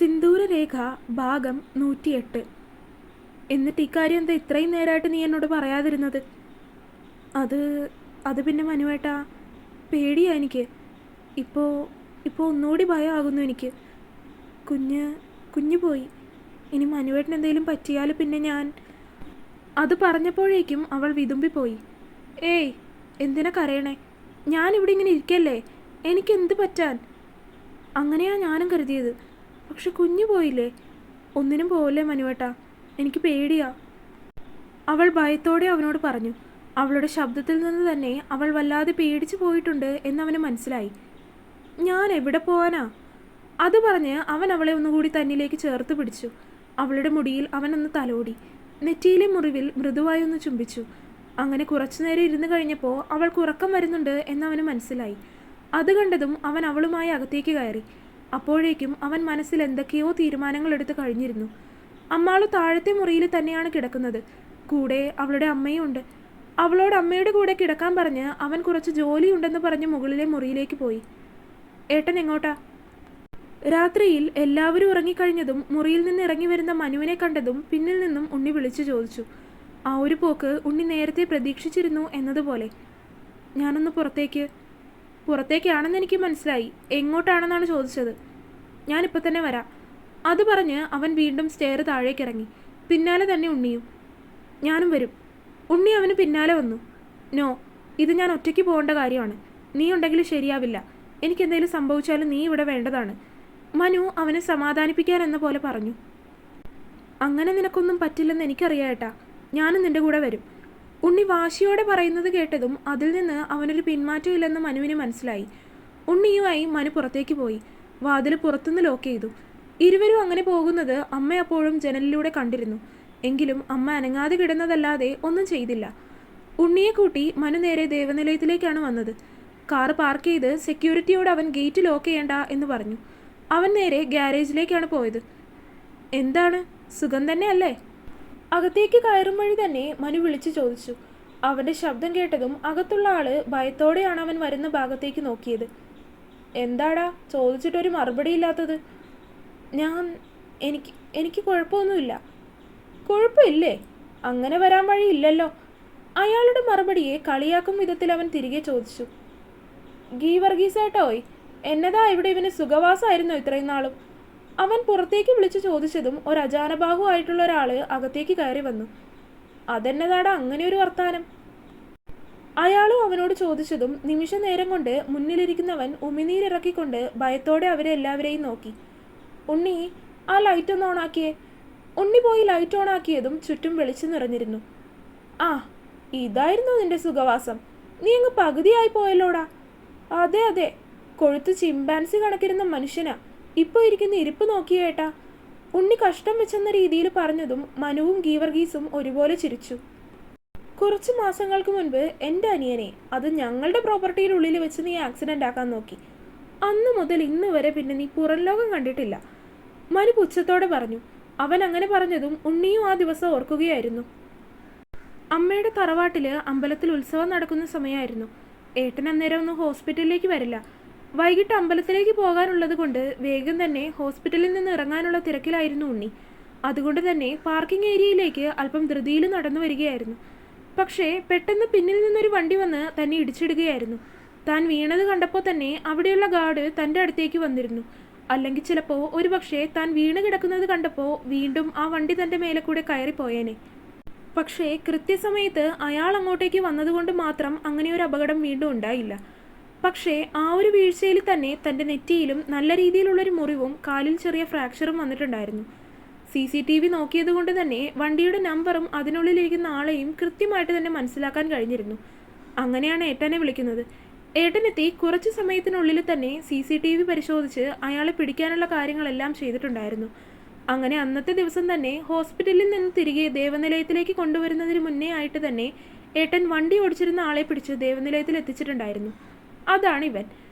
സിന്ദൂരരേഖ ഭാഗം 108. എന്നിട്ട് ഇക്കാര്യം എന്താ ഇത്രയും നേരമായിട്ട് നീ എന്നോട് പറയാതിരുന്നത്? അത് അത് പിന്നെ മനുവേട്ടാ, പേടിയാ എനിക്ക്. ഇപ്പോൾ ഇപ്പോൾ ഒന്നുകൂടി ഭയമാകുന്നു എനിക്ക്. കുഞ്ഞ് പോയി. ഇനി മനുവേട്ടന് എന്തെങ്കിലും പറ്റിയാൽ പിന്നെ ഞാൻ... അത് പറഞ്ഞപ്പോഴേക്കും അവൾ വിതുമ്പിപ്പോയി. ഏയ്, എന്തിനാ കരയണേ? ഞാനിവിടെ ഇങ്ങനെ ഇരിക്കല്ലേ, എനിക്കെന്ത് പറ്റാൻ? അങ്ങനെയാ ഞാനും കരുതിയത്. പക്ഷെ കുഞ്ഞു പോയില്ലേ? ഒന്നിനും പോവില്ലേ മനുവേട്ടാ, എനിക്ക് പേടിയാ. അവൾ ഭയത്തോടെ അവനോട് പറഞ്ഞു. അവളുടെ ശബ്ദത്തിൽ നിന്ന് തന്നെ അവൾ വല്ലാതെ പേടിച്ചു പോയിട്ടുണ്ട് എന്നവന് മനസ്സിലായി. ഞാൻ എവിടെ പോവാനാ? അത് പറഞ്ഞ് അവൻ അവളെ ഒന്നുകൂടി തന്നിലേക്ക് ചേർത്ത് പിടിച്ചു. അവളുടെ മുടിയിൽ അവനൊന്ന് തലോടി. നെറ്റിയിലെ മുറിവിൽ മൃദുവായി ഒന്ന് ചുംബിച്ചു. അങ്ങനെ കുറച്ചുനേരം ഇരുന്ന് കഴിഞ്ഞപ്പോൾ അവൾക്ക് ഉറക്കം വരുന്നുണ്ട് എന്നവന് മനസ്സിലായി. അത് കണ്ടതും അവൻ അവളുമായി അകത്തേക്ക് കയറി. അപ്പോഴേക്കും അവൻ മനസ്സിൽ എന്തൊക്കെയോ തീരുമാനങ്ങൾ എടുത്ത് കഴിഞ്ഞിരുന്നു. അമ്മാളു താഴത്തെ മുറിയിൽ തന്നെയാണ് കിടക്കുന്നത്. കൂടെ അവളുടെ അമ്മയും ഉണ്ട്. അവളോട് അമ്മയുടെ കൂടെ കിടക്കാൻ പറഞ്ഞ് അവൻ കുറച്ച് ജോലിയുണ്ടെന്ന് പറഞ്ഞ് മുകളിലെ മുറിയിലേക്ക് പോയി. ഏട്ടൻ എങ്ങോട്ടാ? രാത്രിയിൽ എല്ലാവരും ഉറങ്ങിക്കഴിഞ്ഞതും മുറിയിൽ നിന്ന് ഇറങ്ങി വരുന്ന മനുവിനെ കണ്ടതും പിന്നിൽ നിന്നും ഉണ്ണി വിളിച്ചു ചോദിച്ചു. ആ ഒരു പോക്ക് ഉണ്ണി നേരത്തെ പ്രതീക്ഷിച്ചിരുന്നു എന്നതുപോലെ. ഞാനൊന്ന് പുറത്തേക്കാണെന്ന് എനിക്ക് മനസ്സിലായി. എങ്ങോട്ടാണെന്നാണ് ചോദിച്ചത്. ഞാനിപ്പോൾ തന്നെ വരാം. അത് പറഞ്ഞ് അവൻ വീണ്ടും സ്റ്റെയർ താഴേക്കിറങ്ങി. പിന്നാലെ തന്നെ ഉണ്ണിയും. ഞാനും വരും. ഉണ്ണി അവന് പിന്നാലെ വന്നു. നോ, ഇത് ഞാൻ ഒറ്റയ്ക്ക് പോകേണ്ട കാര്യമാണ്. നീ ഉണ്ടെങ്കിൽ ശരിയാവില്ല. എനിക്കെന്തെങ്കിലും സംഭവിച്ചാലും നീ ഇവിടെ വേണ്ടതാണ്. മനു അവനെ സമാധാനിപ്പിക്കാൻ എന്ന പോലെ പറഞ്ഞു. അങ്ങനെ നിനക്കൊന്നും പറ്റില്ലെന്ന് എനിക്കറിയാട്ടാ. ഞാനും നിന്റെ കൂടെ വരും. ഉണ്ണി വാശിയോടെ പറയുന്നത് കേട്ടതും അതിൽ നിന്ന് അവനൊരു പിന്മാറ്റമില്ലെന്ന് മനുവിന് മനസ്സിലായി. ഉണ്ണിയുമായി മനു പുറത്തേക്ക് പോയി. വാതിൽ പുറത്തുനിന്ന് ലോക്ക് ചെയ്തു. ഇരുവരും അങ്ങനെ പോകുന്നത് അമ്മ അപ്പോഴും ജനലിലൂടെ കണ്ടിരുന്നു. എങ്കിലും അമ്മ അനങ്ങാതെ കിടന്നതല്ലാതെ ഒന്നും ചെയ്തില്ല. ഉണ്ണിയെ കൂട്ടി മനു നേരെ ദേവനിലയത്തിലേക്കാണ് വന്നത്. കാർ പാർക്ക് ചെയ്ത് സെക്യൂരിറ്റിയോട് അവൻ ഗേറ്റ് ലോക്ക് ചെയ്യണ്ട എന്ന് പറഞ്ഞു. അവൻ നേരെ ഗ്യാരേജിലേക്കാണ് പോയത്. എന്താണ്, സുഖം തന്നെ അല്ലേ? അകത്തേക്ക് കയറും വഴി തന്നെ മനു വിളിച്ചു ചോദിച്ചു. അവൻ്റെ ശബ്ദം കേട്ടതും അകത്തുള്ള ആള് ഭയത്തോടെയാണ് അവൻ വരുന്ന ഭാഗത്തേക്ക് നോക്കിയത്. എന്താടാ ചോദിച്ചിട്ടൊരു മറുപടി ഇല്ലാത്തത്? എനിക്ക് കുഴപ്പമൊന്നുമില്ല. കുഴപ്പമില്ലേ? അങ്ങനെ വരാൻ വഴിയില്ലല്ലോ. അയാളുടെ മറുപടിയെ കളിയാക്കും വിധത്തിൽ അവൻ തിരികെ ചോദിച്ചു. ഗീവർഗീസേട്ടോയ്, എന്നതാ ഇവിടെ ഇവന് സുഖവാസമായിരുന്നോ ഇത്രയും നാളും? അവൻ പുറത്തേക്ക് വിളിച്ചു ചോദിച്ചതും ഒരു അജാനബാഹു ആയിട്ടുള്ള ഒരാള് അകത്തേക്ക് കയറി വന്നു. അതെന്നതാടാ അങ്ങനെ ഒരു വർത്താനം? അയാളും അവനോട് ചോദിച്ചതും നിമിഷ നേരം കൊണ്ട് മുന്നിലിരിക്കുന്നവൻ ഉമിനീരിറക്കിക്കൊണ്ട് ഭയത്തോടെ അവരെ എല്ലാവരെയും നോക്കി. ഉണ്ണി, ആ ലൈറ്റ് ഒന്ന് ഓണാക്കിയേ. ഉണ്ണി പോയി ലൈറ്റ് ഓണാക്കിയതും ചുറ്റും വെളിച്ചു നിറഞ്ഞിരുന്നു. ആ, ഇതായിരുന്നു നിന്റെ സുഖവാസം? നീ അങ്ങ് പകുതിയായി പോയല്ലോടാ. അതെ, കൊഴുത്ത് ചിമ്പാൻസി കണക്കിരുന്ന മനുഷ്യനാ ഇപ്പോൾ ഇരിക്കുന്ന ഇരിപ്പ് നോക്കിയേട്ടാ. ഉണ്ണി കഷ്ടം വെച്ചെന്ന രീതിയിൽ പറഞ്ഞതും മനുവും ഗീവർഗീസും ഒരുപോലെ ചിരിച്ചു. കുറച്ച് മാസങ്ങൾക്ക് മുൻപ് എൻ്റെ അനിയനെ, അത് ഞങ്ങളുടെ പ്രോപ്പർട്ടിയിലുള്ളിൽ വെച്ച് നീ ആക്സിഡൻ്റ് ആക്കാൻ നോക്കി. അന്ന് മുതൽ ഇന്ന് വരെ പിന്നെ നീ പുറം ലോകം കണ്ടിട്ടില്ല. മനു പുച്ഛത്തോടെ പറഞ്ഞു. അവൻ അങ്ങനെ പറഞ്ഞതും ഉണ്ണിയും ആ ദിവസം ഓർക്കുകയായിരുന്നു. അമ്മയുടെ തറവാട്ടിൽ അമ്പലത്തിൽ ഉത്സവം നടക്കുന്ന സമയമായിരുന്നു. ഏട്ടൻ അന്നേരം ഒന്നും ഹോസ്പിറ്റലിലേക്ക് വരില്ല. വൈകിട്ട് അമ്പലത്തിലേക്ക് പോകാനുള്ളത് കൊണ്ട് വേഗം തന്നെ ഹോസ്പിറ്റലിൽ നിന്ന് ഇറങ്ങാനുള്ള തിരക്കിലായിരുന്നു ഉണ്ണി. അതുകൊണ്ട് തന്നെ പാർക്കിംഗ് ഏരിയയിലേക്ക് അല്പം ധൃതിയിൽ നടന്നു വരികയായിരുന്നു. പക്ഷേ പെട്ടെന്ന് പിന്നിൽ നിന്നൊരു വണ്ടി വന്ന് തന്നെ ഇടിച്ചിടുകയായിരുന്നു. താൻ വീണത് കണ്ടപ്പോൾ തന്നെ അവിടെയുള്ള ഗാർഡ് തൻ്റെ അടുത്തേക്ക് വന്നിരുന്നു. അല്ലെങ്കിൽ ചിലപ്പോൾ ഒരുപക്ഷെ താൻ വീണ് കിടക്കുന്നത് കണ്ടപ്പോൾ വീണ്ടും ആ വണ്ടി തൻ്റെ മേലെ കൂടെ കയറിപ്പോയേനെ. പക്ഷേ കൃത്യസമയത്ത് അയാൾ അങ്ങോട്ടേക്ക് വന്നതുകൊണ്ട് മാത്രം അങ്ങനെ ഒരു അപകടം വീണ്ടും ഉണ്ടായില്ല. പക്ഷേ ആ ഒരു വീഴ്ചയിൽ തന്നെ തൻ്റെ നെറ്റിയിലും നല്ല രീതിയിലുള്ളൊരു മുറിവും കാലിൽ ചെറിയ ഫ്രാക്ചറും വന്നിട്ടുണ്ടായിരുന്നു. CCTV നോക്കിയത് കൊണ്ട് തന്നെ വണ്ടിയുടെ നമ്പറും അതിനുള്ളിലിരിക്കുന്ന ആളെയും കൃത്യമായിട്ട് തന്നെ മനസ്സിലാക്കാൻ കഴിഞ്ഞിരുന്നു. അങ്ങനെയാണ് ഏട്ടനെ വിളിക്കുന്നത്. ഏട്ടനെത്തി കുറച്ച് സമയത്തിനുള്ളിൽ തന്നെ CCTV പരിശോധിച്ച് അയാളെ പിടിക്കാനുള്ള കാര്യങ്ങളെല്ലാം ചെയ്തിട്ടുണ്ടായിരുന്നു. അങ്ങനെ അന്നത്തെ ദിവസം തന്നെ ഹോസ്പിറ്റലിൽ നിന്ന് തിരികെ ദേവനിലയത്തിലേക്ക് കൊണ്ടുവരുന്നതിന് മുന്നേ ആയിട്ട് തന്നെ ഏട്ടൻ വണ്ടി ഓടിച്ചിരുന്ന ആളെ പിടിച്ച് ദേവനിലയത്തിൽ എത്തിച്ചിട്ടുണ്ടായിരുന്നു. അതാണ് ഇവൻ.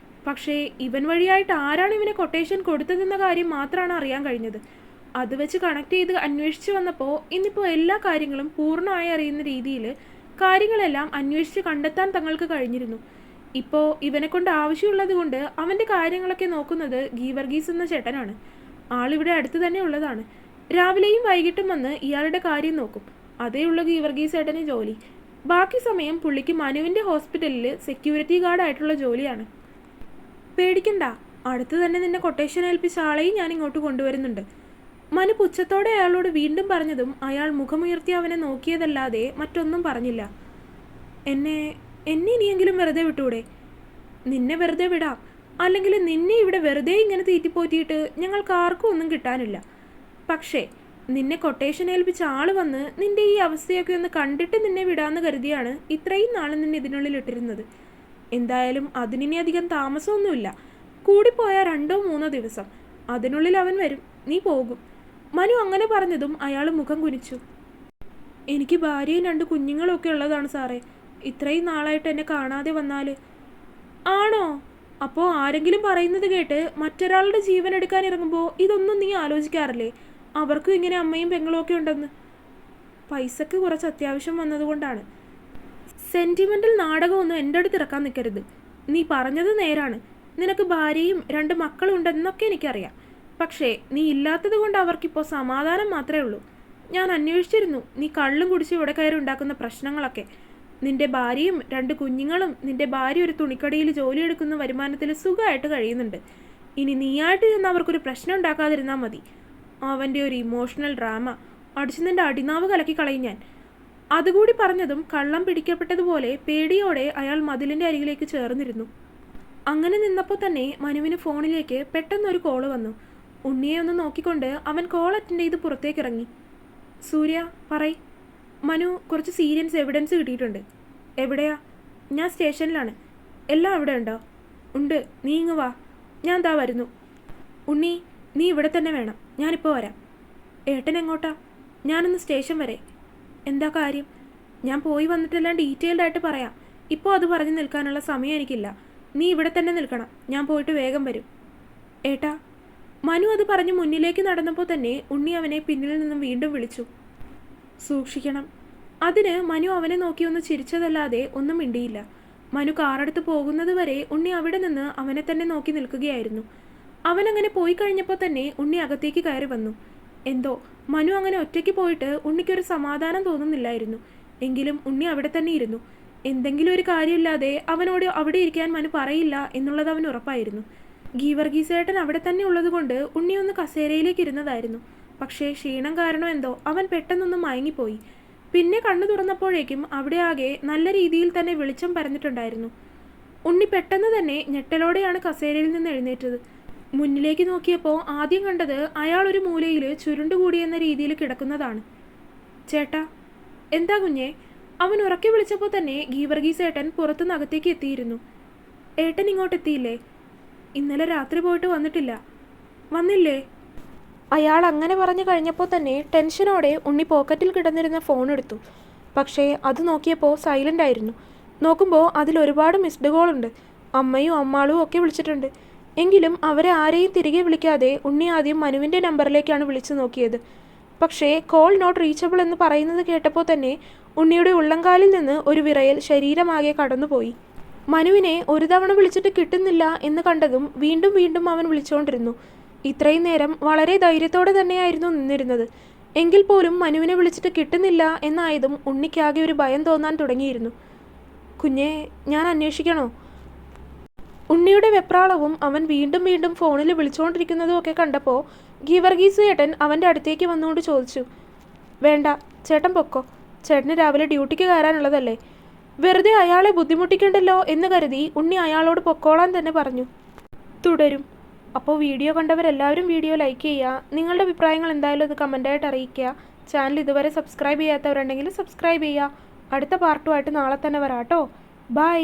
പക്ഷേ ഇവൻ വഴിയായിട്ട് ആരാണ് ഇവനെ കൊട്ടേഷൻ കൊടുത്തതെന്ന കാര്യം മാത്രമാണ് അറിയാൻ കഴിഞ്ഞത്. അത് വെച്ച് കണക്ട് ചെയ്ത് അന്വേഷിച്ച് വന്നപ്പോൾ ഇന്നിപ്പോൾ എല്ലാ കാര്യങ്ങളും പൂർണ്ണമായി അറിയുന്ന രീതിയിൽ കാര്യങ്ങളെല്ലാം അന്വേഷിച്ച് കണ്ടെത്താൻ തങ്ങൾക്ക് കഴിഞ്ഞിരുന്നു. ഇപ്പോൾ ഇവനെ കൊണ്ട് ആവശ്യമുള്ളത് കൊണ്ട് അവൻ്റെ കാര്യങ്ങളൊക്കെ നോക്കുന്നത് ഗീവർഗീസ് എന്ന ചേട്ടനാണ്. ആളിവിടെ അടുത്ത് തന്നെ ഉള്ളതാണ്. രാവിലെയും വൈകിട്ടും വന്ന് ഇയാളുടെ കാര്യം നോക്കും. അതേ ഉള്ളൂ ഗീവർഗീസ് ഏട്ടന് ജോലി. ബാക്കി സമയം പുള്ളിക്ക് മനുവിൻ്റെ ഹോസ്പിറ്റലിൽ സെക്യൂരിറ്റി ഗാർഡായിട്ടുള്ള ജോലിയാണ്. പേടിക്കണ്ട, അടുത്ത് തന്നെ നിന്നെ കൊട്ടേഷൻ ഏൽപ്പിച്ച ആളെയും ഞാൻ ഇങ്ങോട്ട് കൊണ്ടുവരുന്നുണ്ട്. മനു പുച്ഛത്തോടെ അയാളോട് വീണ്ടും പറഞ്ഞതും അയാൾ മുഖമുയർത്തി അവനെ നോക്കിയതല്ലാതെ മറ്റൊന്നും പറഞ്ഞില്ല. എന്നെ ഇനിയെങ്കിലും വെറുതെ വിട്ടൂടെ? നിന്നെ വെറുതെ വിടാം, അല്ലെങ്കിൽ നിന്നെ ഇവിടെ വെറുതെ ഇങ്ങനെ തീറ്റിപ്പോറ്റിയിട്ട് ഞങ്ങൾക്ക് ആർക്കും ഒന്നും കിട്ടാനില്ല. പക്ഷേ നിന്നെ കൊട്ടേഷൻ ഏൽപ്പിച്ച ആൾ വന്ന് നിന്റെ ഈ അവസ്ഥയൊക്കെ ഒന്ന് കണ്ടിട്ട് നിന്നെ വിടാമെന്ന് കരുതിയാണ് ഇത്രയും നാൾ നിന്നെ ഇതിനുള്ളിൽ ഇട്ടിരുന്നത്. എന്തായാലും അതിനി അധികം താമസമൊന്നുമില്ല. കൂടിപ്പോയാൽ 2-3 ദിവസം, അതിനുള്ളിൽ അവൻ വരും, നീ പോകും. മനു അങ്ങനെ പറഞ്ഞതും അയാൾ മുഖം കുനിച്ചു. എനിക്ക് ഭാര്യയും 2 കുഞ്ഞുങ്ങളും ഒക്കെ ഉള്ളതാണ് സാറേ. ഇത്രയും നാളായിട്ട് എന്നെ കാണാതെ വന്നാൽ. ആണോ? അപ്പോൾ ആരെങ്കിലും പറയുന്നത് കേട്ട് മറ്റൊരാളുടെ ജീവൻ എടുക്കാൻ ഇറങ്ങുമ്പോൾ ഇതൊന്നും നീ ആലോചിക്കാറില്ലേ? അവർക്കും ഇങ്ങനെ അമ്മയും പെങ്ങളും ഒക്കെ ഉണ്ടെന്ന്. പൈസക്ക് കുറച്ച് അത്യാവശ്യം വന്നതുകൊണ്ടാണ്. സെൻറ്റിമെൻ്റൽ നാടകമൊന്നും എൻ്റെ അടുത്ത് ഇറക്കാൻ നിൽക്കരുത്. നീ പറഞ്ഞത് നേരാണ്. നിനക്ക് ഭാര്യയും 2 മക്കളും ഉണ്ടെന്നൊക്കെ എനിക്കറിയാം. പക്ഷേ നീ ഇല്ലാത്തത് കൊണ്ട് അവർക്കിപ്പോൾ സമാധാനം മാത്രമേ ഉള്ളൂ. ഞാൻ അന്വേഷിച്ചിരുന്നു നീ കള്ളും കുടിച്ച് ഇവിടെ കയറി ഉണ്ടാക്കുന്ന പ്രശ്നങ്ങളൊക്കെ. നിന്റെ ഭാര്യയും 2 കുഞ്ഞുങ്ങളും നിന്റെ ഭാര്യ ഒരു തുണിക്കടയിൽ ജോലിയെടുക്കുന്ന വരുമാനത്തിൽ സുഖമായിട്ട് കഴിയുന്നുണ്ട്. ഇനി നീയായിട്ട് ചെന്ന് അവർക്കൊരു പ്രശ്നം ഉണ്ടാക്കാതിരുന്നാൽ മതി. അവൻ്റെ ഒരു ഇമോഷണൽ ഡ്രാമ അടിച്ച് നിന്റെ അടിനാവ് കലക്കി കളയും ഞാൻ. അതുകൂടി പറഞ്ഞതും കള്ളം പിടിക്കപ്പെട്ടതുപോലെ പേടിയോടെ അയാൾ മതിലിൻ്റെ അരികിലേക്ക് ചേർന്നിരുന്നു. അങ്ങനെ നിന്നപ്പോൾ തന്നെ മനുവിന് ഫോണിലേക്ക് പെട്ടെന്നൊരു കോള് വന്നു. ഉണ്ണിയെ ഒന്ന് നോക്കിക്കൊണ്ട് അവൻ കോൾ അറ്റൻഡ് ചെയ്ത് പുറത്തേക്കിറങ്ങി. സൂര്യ, പറയ്. മനു, കുറച്ച് സീരിയസ് എവിഡൻസ് കിട്ടിയിട്ടുണ്ട്. എവിടെയാ? ഞാൻ സ്റ്റേഷനിലാണ്. എല്ലാം അവിടെ ഉണ്ടോ? ഉണ്ട്, നീ ഇങ്ങ് വാ. ഞാൻ ദാ വരുന്നു. ഉണ്ണി, നീ ഇവിടെ തന്നെ വേണം. ഞാനിപ്പോൾ വരാം. ഏട്ടൻ എങ്ങോട്ടാ? ഞാനൊന്ന് സ്റ്റേഷൻ വരെ. എന്താ കാര്യം? ഞാൻ പോയി വന്നിട്ടെല്ലാം ഡീറ്റെയിൽഡ് ആയിട്ട് പറയാം. ഇപ്പോൾ അത് പറഞ്ഞു നിൽക്കാനുള്ള സമയം എനിക്കില്ല. നീ ഇവിടെ തന്നെ നിൽക്കണം. ഞാൻ പോയിട്ട് വേഗം വരും. ഏട്ടാ. മനു അത് പറഞ്ഞ് മുന്നിലേക്ക് നടന്നപ്പോൾ തന്നെ ഉണ്ണി അവനെ പിന്നിൽ നിന്നും വീണ്ടും വിളിച്ചു. സൂക്ഷിക്കണം. അതിന് മനു അവനെ നോക്കി ഒന്ന് ചിരിച്ചതല്ലാതെ ഒന്നും മിണ്ടിയില്ല. മനു കാറെടുത്ത് പോകുന്നത് വരെ ഉണ്ണി അവിടെ നിന്ന് അവനെ തന്നെ നോക്കി നിൽക്കുകയായിരുന്നു. അവനങ്ങനെ പോയി കഴിഞ്ഞപ്പോൾ തന്നെ ഉണ്ണി അകത്തേക്ക് കയറി വന്നു. എന്തോ മനു അങ്ങനെ ഒറ്റയ്ക്ക് പോയിട്ട് ഉണ്ണിക്കൊരു സമാധാനം തോന്നുന്നില്ലായിരുന്നു. എങ്കിലും ഉണ്ണി അവിടെ തന്നെ ഇരുന്നു. എന്തെങ്കിലും ഒരു കാര്യമില്ലാതെ അവനോട് അവിടെ ഇരിക്കാൻ മനു പറയില്ല എന്നുള്ളത് അവന് ഉറപ്പായിരുന്നു. ഗീവർഗീസേട്ടൻ അവിടെ തന്നെ ഉള്ളതുകൊണ്ട് ഉണ്ണി ഒന്ന് കസേരയിലേക്ക് ഇരുന്നതായിരുന്നു. പക്ഷേ ക്ഷീണം കാരണം എന്തോ അവൻ പെട്ടെന്നൊന്ന് മയങ്ങിപ്പോയി. പിന്നെ കണ്ണു തുറന്നപ്പോഴേക്കും അവിടെ ആകെ നല്ല രീതിയിൽ തന്നെ വെളിച്ചം പരന്നിട്ടുണ്ടായിരുന്നു. ഉണ്ണി പെട്ടെന്ന് തന്നെ ഞെട്ടലോടെയാണ് കസേരയിൽ നിന്ന് എഴുന്നേറ്റത്. മുന്നിലേക്ക് നോക്കിയപ്പോൾ ആദ്യം കണ്ടത് അയാൾ ഒരു മൂലയിൽ ചുരുണ്ടുകൂടിയെന്ന രീതിയിൽ കിടക്കുന്നതാണ്. ചേട്ടാ. എന്താ കുഞ്ഞേ? അവൻ ഉറക്കെ വിളിച്ചപ്പോൾ തന്നെ ഗീവർഗീസേട്ടൻ പുറത്തുനിന്ന് അകത്തേക്ക് എത്തിയിരുന്നു. ഏട്ടൻ ഇങ്ങോട്ടെത്തിയില്ലേ? ഇന്നലെ രാത്രി പോയിട്ട് വന്നിട്ടില്ല. വന്നില്ലേ? അയാൾ അങ്ങനെ പറഞ്ഞു കഴിഞ്ഞപ്പോൾ തന്നെ ടെൻഷനോടെ ഉണ്ണി പോക്കറ്റിൽ കിടന്നിരുന്ന ഫോൺ എടുത്തു. പക്ഷേ അത് നോക്കിയപ്പോൾ സൈലൻ്റ് ആയിരുന്നു. നോക്കുമ്പോൾ അതിൽ ഒരുപാട് മിസ്ഡ് കോൾ ഉണ്ട്. അമ്മയും അമ്മാളും ഒക്കെ വിളിച്ചിട്ടുണ്ട്. എങ്കിലും അവരെ ആരെയും തിരികെ വിളിക്കാതെ ഉണ്ണി ആദ്യം മനുവിൻ്റെ നമ്പറിലേക്കാണ് വിളിച്ചു നോക്കിയത്. പക്ഷേ കോൾ നോട്ട് റീച്ചബിൾ എന്ന് പറയുന്നത് കേട്ടപ്പോൾ തന്നെ ഉണ്ണിയുടെ ഉള്ളംകാലിൽ നിന്ന് ഒരു വിറയൽ ശരീരമാകെ കടന്നുപോയി. മനുവിനെ ഒരു തവണ വിളിച്ചിട്ട് കിട്ടുന്നില്ല എന്ന് കണ്ടതും വീണ്ടും വീണ്ടും അവൻ വിളിച്ചുകൊണ്ടിരുന്നു. ഇത്രയും നേരം വളരെ ധൈര്യത്തോടെ തന്നെയായിരുന്നു നിന്നിരുന്നത്. എങ്കിൽ പോലും മനുവിനെ വിളിച്ചിട്ട് കിട്ടുന്നില്ല എന്നായതും ഉണ്ണിക്കാകെ ഒരു ഭയം തോന്നാൻ തുടങ്ങിയിരുന്നു. കുഞ്ഞെ, ഞാൻ അന്വേഷിക്കണോ? ഉണ്ണിയുടെ വെപ്രാളവും അവൻ വീണ്ടും വീണ്ടും ഫോണിൽ വിളിച്ചുകൊണ്ടിരിക്കുന്നതും ഒക്കെ കണ്ടപ്പോൾ ഗീവർഗീസ് ചേട്ടൻ അവൻ്റെ അടുത്തേക്ക് വന്നുകൊണ്ട് ചോദിച്ചു. വേണ്ട, ചേട്ടൻ പൊക്കോ. ചേട്ടന് രാവിലെ ഡ്യൂട്ടിക്ക് കയറാനുള്ളതല്ലേ. വെറുതെ അയാളെ ബുദ്ധിമുട്ടിക്കണ്ടല്ലോ എന്ന് കരുതി ഉണ്ണി അയാളോട് പൊക്കോളാൻ തന്നെ പറഞ്ഞു. തുടരും. അപ്പോൾ വീഡിയോ കണ്ടവരെല്ലാവരും വീഡിയോ ലൈക്ക് ചെയ്യുക. നിങ്ങളുടെ അഭിപ്രായങ്ങൾ എന്തായാലും അത് കമൻറ്റായിട്ട് അറിയിക്കുക. ചാനൽ ഇതുവരെ സബ്സ്ക്രൈബ് ചെയ്യാത്തവരുണ്ടെങ്കിൽ സബ്സ്ക്രൈബ് ചെയ്യുക. അടുത്ത പാർട്ടുമായിട്ട് നാളെ തന്നെ വരാം കേട്ടോ. ബൈ.